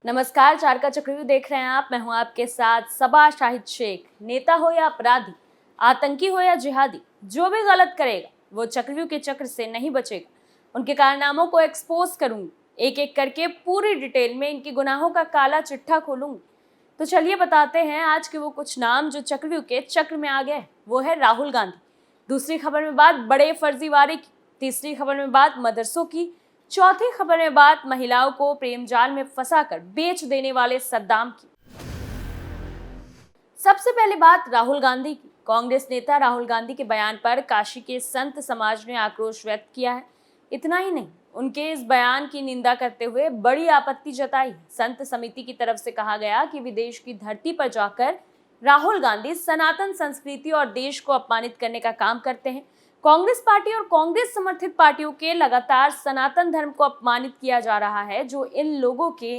नमस्कार, चार का चक्रव्यूह देख रहे हैं आप। मैं हूं आपके साथ सबा शाहिद शेख। नेता हो या अपराधी, आतंकी हो या जिहादी, जो भी गलत करेगा वो चक्रव्यूह के चक्र से नहीं बचेगा। उनके कारनामों को एक्सपोज करूंगी, एक एक करके पूरी डिटेल में इनके गुनाहों का काला चिट्ठा खोलूंगी। तो चलिए बताते हैं आज के वो कुछ नाम जो चक्रव्यूह के चक्र में आ गए। वो है राहुल गांधी। दूसरी खबर में बात बड़े फर्जीवाड़े की। तीसरी खबर में बात मदरसों की। चौथी खबर में बात महिलाओं को प्रेम जाल में फंसाकर बेच देने वाले सद्दाम की। सबसे पहले बात राहुल गांधी की। कांग्रेस नेता राहुल गांधी के बयान पर काशी के संत समाज ने आक्रोश व्यक्त किया है। इतना ही नहीं, उनके इस बयान की निंदा करते हुए बड़ी आपत्ति जताई। संत समिति की तरफ से कहा गया कि विदेश की धरती पर जाकर राहुल गांधी सनातन संस्कृति और देश को अपमानित करने का काम करते हैं। कांग्रेस पार्टी और कांग्रेस समर्थित पार्टियों के लगातार सनातन धर्म को अपमानित किया जा रहा है, जो इन लोगों के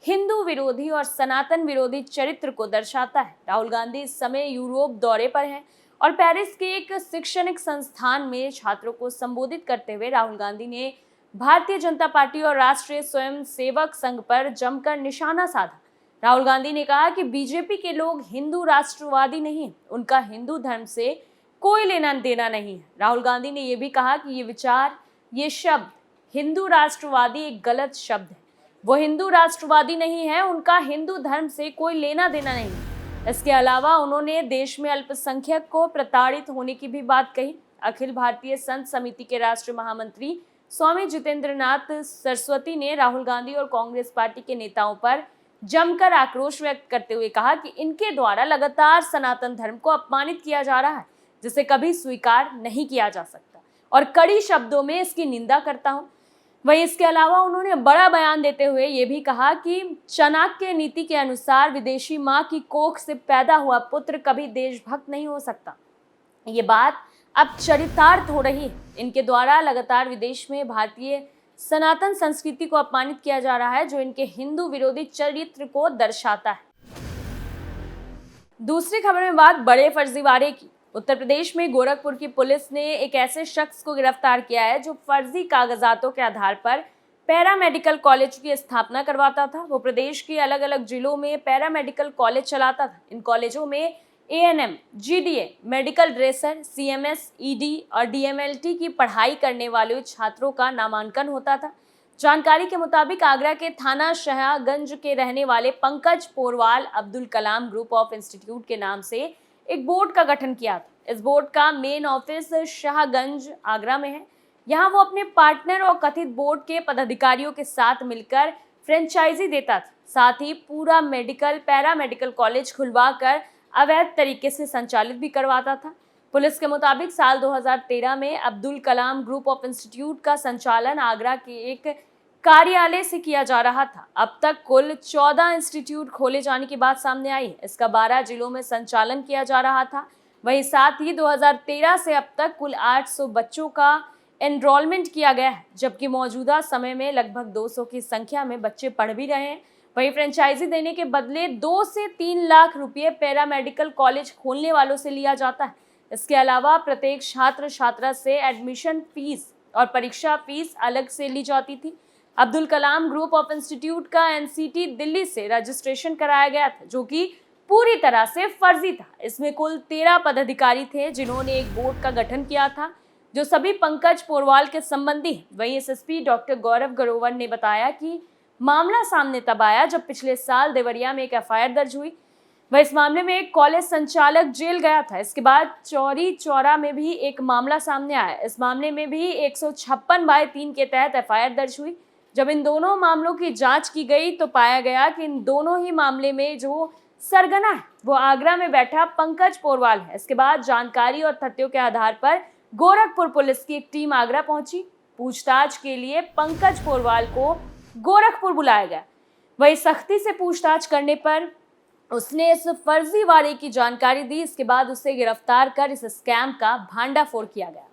हिंदू विरोधी और सनातन विरोधी चरित्र को दर्शाता है। राहुल गांधी इस समय यूरोप दौरे पर हैं और पेरिस के एक शैक्षणिक संस्थान में छात्रों को संबोधित करते हुए राहुल गांधी ने भारतीय जनता पार्टी और राष्ट्रीय स्वयंसेवक संघ पर जमकर निशाना साधा। राहुल गांधी ने कहा कि बीजेपी के लोग हिंदू राष्ट्रवादी नहीं, उनका हिंदू धर्म से कोई लेना देना नहीं है। राहुल गांधी ने यह भी कहा कि ये विचार, ये शब्द हिंदू राष्ट्रवादी एक गलत शब्द है। वो हिंदू राष्ट्रवादी नहीं है, उनका हिंदू धर्म से कोई लेना देना नहीं है। इसके अलावा उन्होंने देश में अल्पसंख्यक को प्रताड़ित होने की भी बात कही। अखिल भारतीय संत समिति के राष्ट्रीय महामंत्री स्वामी जितेंद्रनाथ सरस्वती ने राहुल गांधी और कांग्रेस पार्टी के नेताओं पर जमकर आक्रोश व्यक्त करते हुए कहा कि इनके द्वारा लगातार सनातन धर्म को अपमानित किया जा रहा है, जिसे कभी स्वीकार नहीं किया जा सकता और कड़ी शब्दों में इसकी निंदा करता हूं। वहीं इसके अलावा उन्होंने बड़ा बयान देते हुए ये भी कहा कि चाणक्य नीति के अनुसार विदेशी मां की कोख से पैदा हुआ पुत्र कभी देशभक्त नहीं हो सकता। ये बात अब चरितार्थ हो रही है। इनके द्वारा लगातार विदेश में भारतीय सनातन संस्कृति को अपमानित किया जा रहा है, जो इनके हिंदू विरोधी चरित्र को दर्शाता है। दूसरी खबर में बात बड़े फर्जीवाड़े की। उत्तर प्रदेश में गोरखपुर की पुलिस ने एक ऐसे शख्स को गिरफ्तार किया है जो फर्जी कागजातों के आधार पर पैरामेडिकल कॉलेज की स्थापना करवाता था। वो प्रदेश के अलग अलग जिलों में पैरामेडिकल कॉलेज चलाता था। इन कॉलेजों में ANM, GDA, medical dresser, CMS, ED और डीएमएलटी की पढ़ाई करने वाले छात्रों का नामांकन होता था। जानकारी के मुताबिक आगरा के थाना शाहगंज के रहने वाले Pankaj Porwal Abdul Kalam group of institute के नाम से एक बोर्ड का गठन किया था। इस बोर्ड का मेन ऑफिस शाहगंज आगरा में है। यहाँ वो अपने पार्टनर और कथित बोर्ड के पदाधिकारियों के साथ मिलकर फ्रेंचाइजी देता था। साथ ही पूरा मेडिकल पैरामेडिकल कॉलेज खुलवा कर अवैध तरीके से संचालित भी करवाता था। पुलिस के मुताबिक साल 2013 में Abdul Kalam group of institute का संचालन आगरा के एक कार्यालय से किया जा रहा था। अब तक कुल 14 इंस्टीट्यूट खोले जाने की बात सामने आई। इसका 12 जिलों में संचालन किया जा रहा था। वहीं साथ ही 2013 से अब तक कुल 800 बच्चों का एनरोलमेंट किया गया है, जबकि मौजूदा समय में लगभग 200 की संख्या में बच्चे पढ़ भी रहे हैं। वहीं फ्रेंचाइजी देने के बदले 2 से 3 लाख रुपये पैरामेडिकल कॉलेज खोलने वालों से लिया जाता है। इसके अलावा प्रत्येक छात्र छात्रा से एडमिशन फीस और परीक्षा फीस अलग से ली जाती थी। Abdul Kalam group of institute का एनसीटी दिल्ली से रजिस्ट्रेशन कराया गया था, जो कि पूरी तरह से फर्जी था। इसमें कुल 13 पदाधिकारी थे जिन्होंने एक बोर्ड का गठन किया था, जो सभी पंकज पोरवाल के संबंधी हैं। वहीं एसएसपी डॉक्टर गौरव ग्रोवर ने बताया कि मामला सामने तब आया जब पिछले साल देवरिया में एक एफआईआर दर्ज हुई। वह इस मामले में एक कॉलेज संचालक जेल गया था। इसके बाद चौरी चौरा में भी एक मामला सामने आया। इस मामले में भी 156/3 के तहत एफआईआर दर्ज हुई। जब इन दोनों मामलों की जांच की गई तो पाया गया कि इन दोनों ही मामले में जो सरगना है वो आगरा में बैठा पंकज पोरवाल है। इसके बाद जानकारी और तथ्यों के आधार पर गोरखपुर पुलिस की एक टीम आगरा पहुंची। पूछताछ के लिए पंकज पोरवाल को गोरखपुर बुलाया गया। वही सख्ती से पूछताछ करने पर उसने इस फर्जीवाड़े की जानकारी दी। इसके बाद उसे गिरफ्तार कर इस स्कैम का भांडाफोड़ किया गया।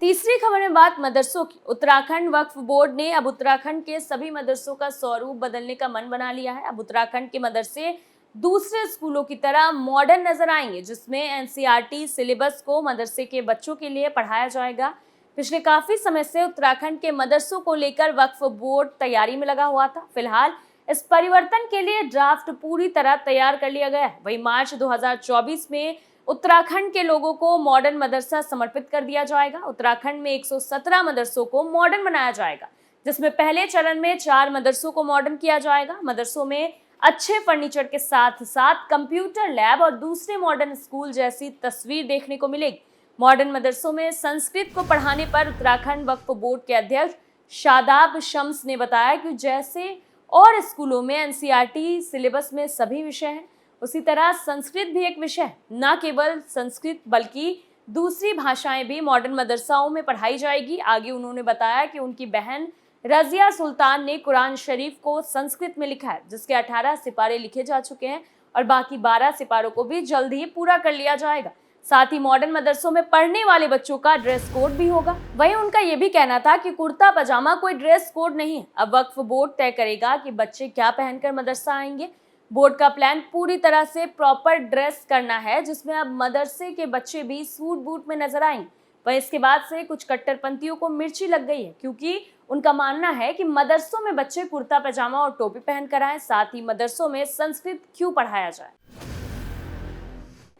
तीसरी खबर में बात मदरसों की। उत्तराखंड वक्फ बोर्ड ने अब उत्तराखंड के सभी मदरसों का स्वरूप बदलने का मन बना लिया है। अब उत्तराखंड के मदरसे दूसरे स्कूलों की तरह मॉडर्न नजर आएंगे, जिसमें एनसीईआरटी सिलेबस को मदरसे के बच्चों के लिए पढ़ाया जाएगा। पिछले काफी समय से उत्तराखंड के मदरसों को लेकर वक्फ बोर्ड तैयारी में लगा हुआ था। फिलहाल इस परिवर्तन के लिए ड्राफ्ट पूरी तरह तैयार कर लिया गया है। वहीं मार्च 2024 में उत्तराखंड के लोगों को मॉडर्न मदरसा समर्पित कर दिया जाएगा। उत्तराखंड में 117 मदरसों को मॉडर्न बनाया जाएगा, जिसमें पहले चरण में 4 मदरसों को मॉडर्न किया जाएगा। मदरसों में अच्छे फर्नीचर के साथ साथ कंप्यूटर लैब और दूसरे मॉडर्न स्कूल जैसी तस्वीर देखने को मिलेगी। मॉडर्न मदरसों में संस्कृत को पढ़ाने पर उत्तराखंड वक्फ बोर्ड के अध्यक्ष शादाब शम्स ने बताया कि जैसे और स्कूलों में एनसीईआरटी सिलेबस में सभी विषय हैं, उसी तरह संस्कृत भी एक विषय है। न केवल संस्कृत बल्कि दूसरी भाषाएं भी मॉडर्न मदरसाओं में पढ़ाई जाएगी। आगे उन्होंने बताया कि उनकी बहन रजिया सुल्तान ने कुरान शरीफ को संस्कृत में लिखा है, जिसके 18 सिपारे लिखे जा चुके हैं और बाकी 12 सिपारों को भी जल्द ही पूरा कर लिया जाएगा। साथ ही मॉडर्न मदरसों में पढ़ने वाले बच्चों का ड्रेस कोड भी होगा। वहीं उनका यह भी कहना था कि कुर्ता पजामा कोई ड्रेस कोड नहीं है। अब वक्फ बोर्ड तय करेगा कि बच्चे क्या पहनकर मदरसा आएंगे। बोर्ड का प्लान पूरी तरह से प्रॉपर ड्रेस करना है, जिसमें अब मदरसे के बच्चे भी सूट बूट में नजर आएंगे। वहीं इसके बाद से कुछ कट्टरपंथियों को मिर्ची लग गई है, क्योंकि उनका मानना है कि मदरसों में बच्चे कुर्ता पजामा और टोपी पहनकर आए, साथ ही मदरसों में संस्कृत क्यों पढ़ाया जाए।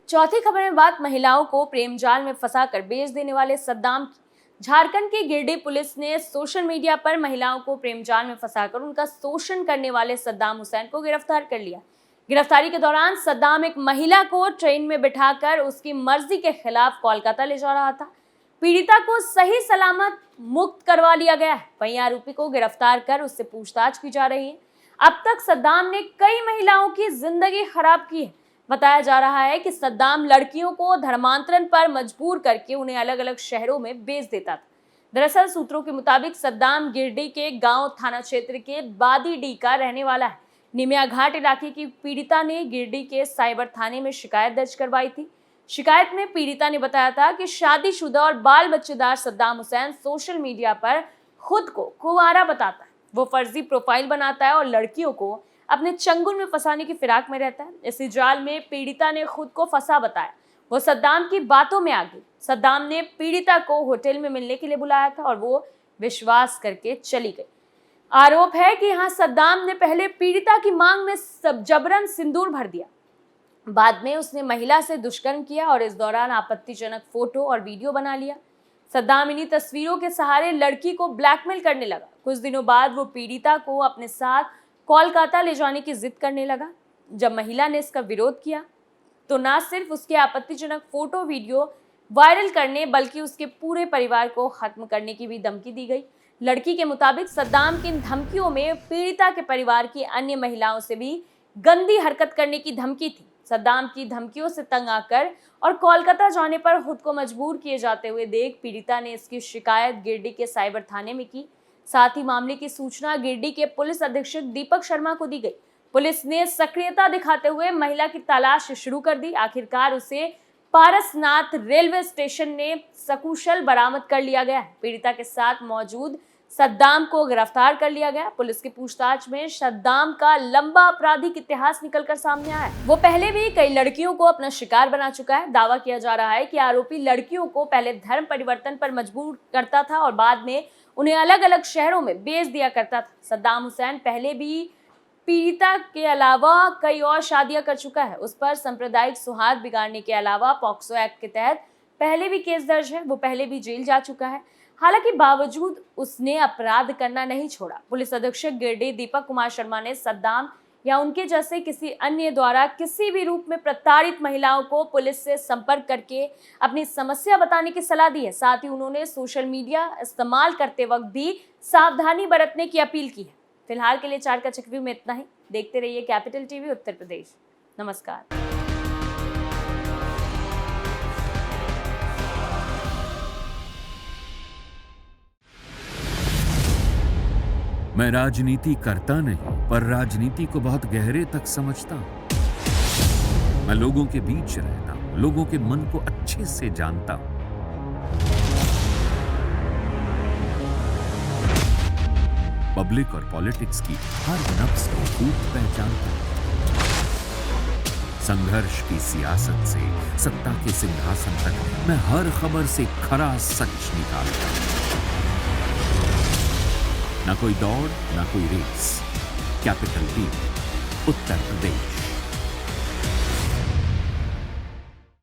चौथी खबर में बात महिलाओं को प्रेम जाल में फंसाकर बेच देने वाले सद्दाम की। झारखंड की गिरिडीह पुलिस ने सोशल मीडिया पर महिलाओं को प्रेम जाल में फंसाकर उनका शोषण करने वाले सद्दाम हुसैन को गिरफ्तार कर लिया। गिरफ्तारी के दौरान सद्दाम एक महिला को ट्रेन में बिठाकर उसकी मर्जी के खिलाफ कोलकाता ले जा रहा था। पीड़िता को सही सलामत मुक्त करवा लिया गया है। वहीं आरोपी को गिरफ्तार कर उससे पूछताछ की जा रही है। अब तक सद्दाम ने कई महिलाओं की जिंदगी खराब की है। बताया जा रहा है कि सद्दाम लड़कियों को धर्मांतरण पर मजबूर करके उन्हें अलग अलग शहरों में बेच देता था। दरअसल सूत्रों के मुताबिक सद्दाम गिरिडीह के गांव थाना क्षेत्र के बादीडीह का रहने वाला है। निमिया घाट इलाके की पीड़िता ने गिरिडीह के साइबर थाने में शिकायत दर्ज करवाई थी। शिकायत में पीड़िता ने बताया था कि शादीशुदा और बाल बच्चेदार सद्दाम हुसैन सोशल मीडिया पर खुद को कुंवारा बताता है। वो फर्जी प्रोफाइल बनाता है और लड़कियों को अपने चंगुल में फंसाने की फिराक में रहता है। इसी जाल में पीड़िता ने खुद को फंसा बताया। वो सद्दाम की बातों में आ गई। सद्दाम ने पीड़िता को होटल में मिलने के लिए बुलाया था और वो विश्वास करके चली गई। आरोप है कि यहाँ सद्दाम ने पहले पीड़िता की मांग में जबरन सिंदूर भर दिया। बाद में उसने महिला से दुष्कर्म किया और इस दौरान आपत्तिजनक फोटो और वीडियो बना लिया। सद्दाम इन्हीं तस्वीरों के सहारे लड़की को ब्लैकमेल करने लगा। कुछ दिनों बाद वो पीड़िता को अपने साथ कोलकाता ले जाने की जिद करने लगा। जब महिला ने इसका विरोध किया तो न सिर्फ उसके आपत्तिजनक फोटो वीडियो वायरल करने बल्कि उसके पूरे परिवार को खत्म करने की भी धमकी दी गई। लड़की के मुताबिक सद्दाम की इन धमकियों में पीड़िता के परिवार की अन्य महिलाओं से भी गंदी हरकत करने की धमकी थी। सद्दाम की धमकियों से तंग आकर और कोलकाता जाने पर खुद को मजबूर किए जाते हुए देख पीड़िता ने इसकी शिकायत गिरिडीह के साइबर थाने में की। साथ ही मामले की सूचना गिरिडीह के पुलिस अधीक्षक दीपक शर्मा को दी गई। पुलिस ने सक्रियता दिखाते हुए महिला की तलाश शुरू कर दी। आखिरकार उसे पारसनाथ रेलवे स्टेशन ने सकुशल बरामद कर लिया गया। पीड़िता के साथ मौजूद सद्दाम को गिरफ्तार कर लिया गया। पुलिस की पूछताछ में सद्दाम का लंबा आपराधिक इतिहास निकलकर सामने आया है। वो पहले भी कई लड़कियों को अपना शिकार बना चुका है। दावा किया जा रहा है कि आरोपी लड़कियों को पहले धर्म परिवर्तन पर मजबूर करता था और बाद में उन्हें अलग अलग शहरों में बेच दिया करता था। सद्दाम हुसैन पहले भी पीड़िता के अलावा कई और शादियां कर चुका है। उस पर सांप्रदायिक सौहार्द बिगाड़ने के अलावा पॉक्सो एक्ट के तहत पहले भी केस दर्ज है। वो पहले भी जेल जा चुका है। हालांकि बावजूद उसने अपराध करना नहीं छोड़ा। पुलिस अधीक्षक गिरिडीह दीपक कुमार शर्मा ने सद्दाम या उनके जैसे किसी अन्य द्वारा किसी भी रूप में प्रताड़ित महिलाओं को पुलिस से संपर्क करके अपनी समस्या बताने की सलाह दी है। साथ ही उन्होंने सोशल मीडिया इस्तेमाल करते वक्त भी सावधानी बरतने की अपील की है। फिलहाल के लिए 4 का चक्रव्यूह में इतना ही। देखते रहिए कैपिटल टीवी उत्तर प्रदेश। नमस्कार। मैं राजनीति करता नहीं, पर राजनीति को बहुत गहरे तक समझता हूं। मैं लोगों के बीच रहता हूं, लोगों के मन को अच्छे से जानता हूं। पब्लिक और पॉलिटिक्स की हर नब्ज को खूब पहचानता हूं। संघर्ष की सियासत से सत्ता के सिंहासन तक मैं हर खबर से खरा सच निकालता हूं। न कोई दौड़, न कोई race. Capital T, Uttar Pradesh.